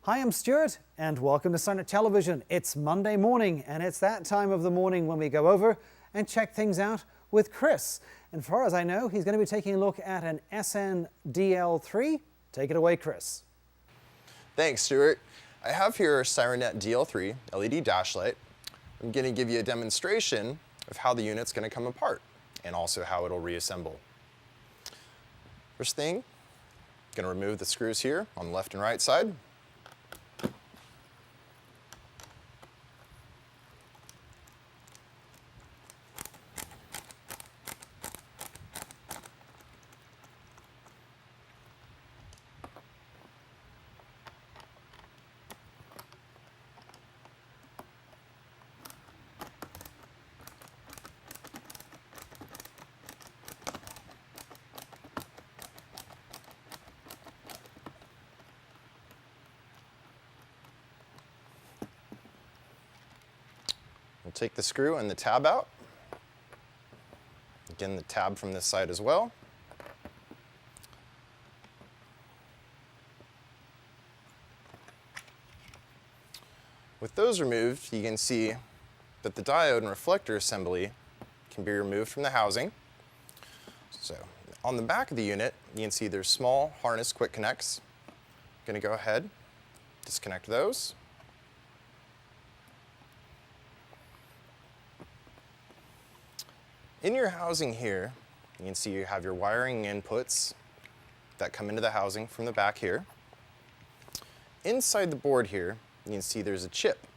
Hi, I'm Stuart, and welcome to Sirennet Television. It's Monday morning, and it's that time of the morning when we go over and check things out with Chris. And far as I know, he's going to be taking a look at an SNDL3. Take it away, Chris. Thanks, Stuart. I have here a Sirennet DL3 LED dash light. I'm going to give you a demonstration of how the unit's going to come apart and also how it'll reassemble. First thing, I'm going to remove the screws here on the left and right side. We'll take the screw and the tab out. Again, the tab from this side as well. With those removed, you can see that the diode and reflector assembly can be removed from the housing. So on the back of the unit, you can see there's small harness quick connects. I'm going to go ahead, disconnect those. In your housing here, you can see you have your wiring inputs that come into the housing from the back here. Inside the board here, you can see there's a chip.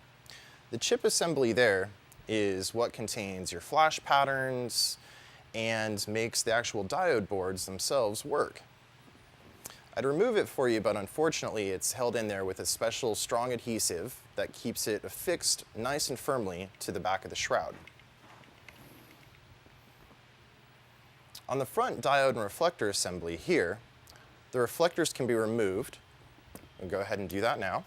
The chip assembly there is what contains your flash patterns and makes the actual diode boards themselves work. I'd remove it for you, but unfortunately it's held in there with a special strong adhesive that keeps it affixed nice and firmly to the back of the shroud. On the front diode and reflector assembly here, the reflectors can be removed. I'll go ahead and do that now.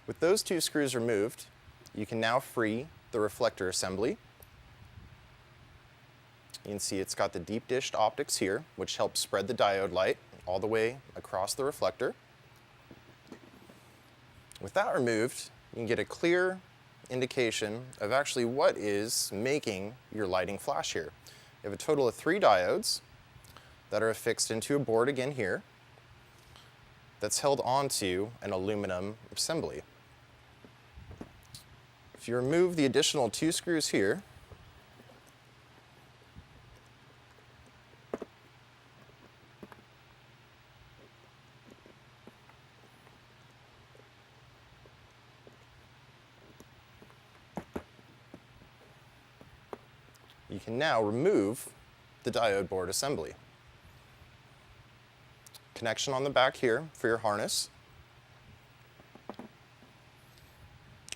With those two screws removed, you can now free the reflector assembly. You can see it's got the deep dished optics here, which helps spread the diode light all the way across the reflector. With that removed, you can get a clear indication of actually what is making your lighting flash here. You have a total of 3 diodes that are affixed into a board again here that's held onto an aluminum assembly. If you remove the additional 2 screws here, you can now remove the diode board assembly. Connection on the back here for your harness.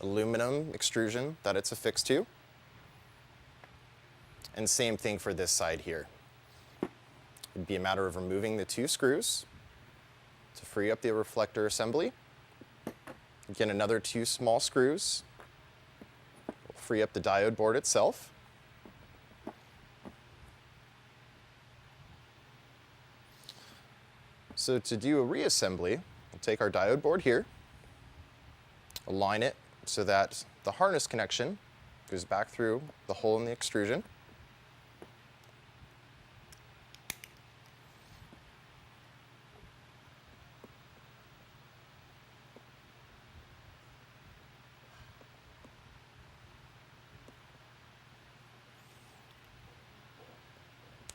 Aluminum extrusion that it's affixed to. And same thing for this side here. It'd be a matter of removing the 2 screws to free up the reflector assembly. Again, another 2 small screws will free up the diode board itself. So to do a reassembly, we'll take our diode board here, align it so that the harness connection goes back through the hole in the extrusion.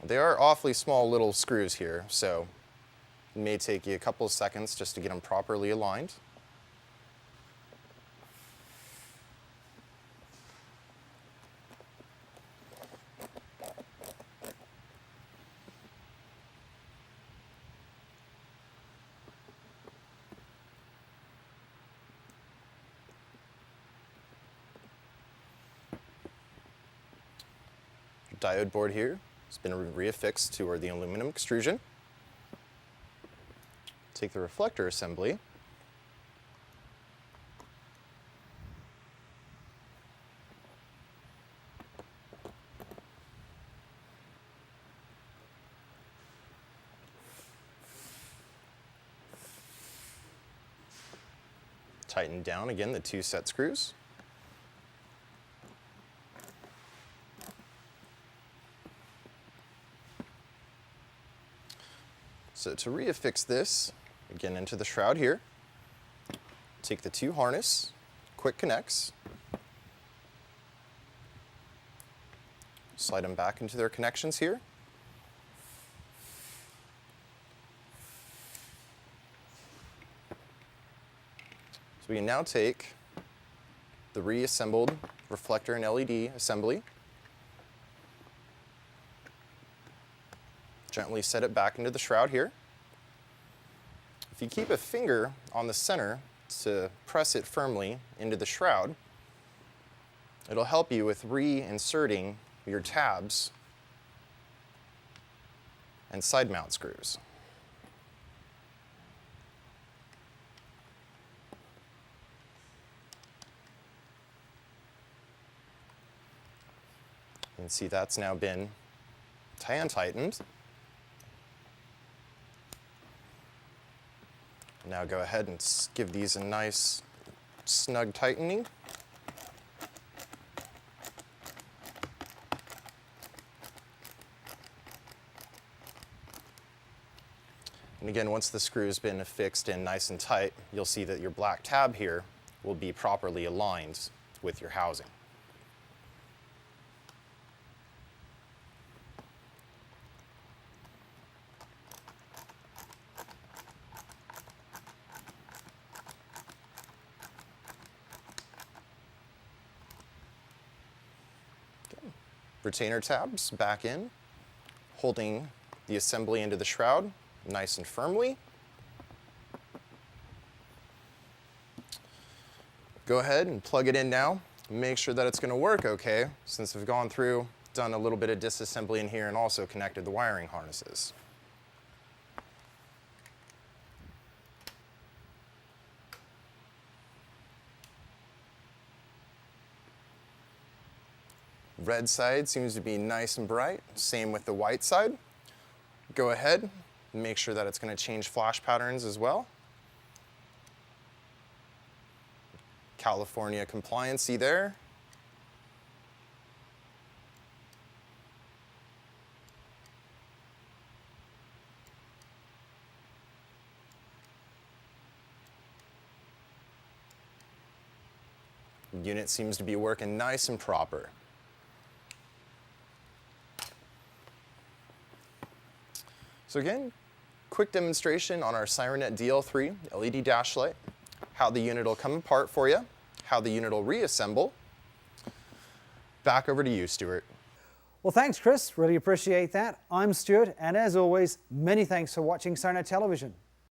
They are awfully small little screws here, so it may take you a couple of seconds just to get them properly aligned. Your diode board here has been reaffixed to the aluminum extrusion. take the reflector assembly, tighten down again the 2 set screws. So to reaffix this, again into the shroud here, take the 2 harness, quick connects, slide them back into their connections here. So we can now take the reassembled reflector and LED assembly, gently set it back into the shroud here. If you keep a finger on the center to press it firmly into the shroud, it'll help you with reinserting your tabs and side mount screws. You can see that's now been hand tightened. Now go ahead and give these a nice snug tightening. And again, once the screw's been affixed in nice and tight, you'll see that your black tab here will be properly aligned with your housing. Retainer tabs back in, holding the assembly into the shroud nice and firmly. Go ahead and plug it in now. Make sure that it's going to work okay, since we've gone through, done a little bit of disassembly in here and also connected the wiring harnesses. Red side seems to be nice and bright, same with the white side. Go ahead and make sure that it's going to change flash patterns as well. California compliancy there. Unit seems to be working nice and proper. So again, quick demonstration on our Sirennet DL3 LED dash light, how the unit will come apart for you, how the unit will reassemble. Back over to you, Stuart. Well, thanks, Chris. Really appreciate that. I'm Stuart, and as always, many thanks for watching Sirennet Television.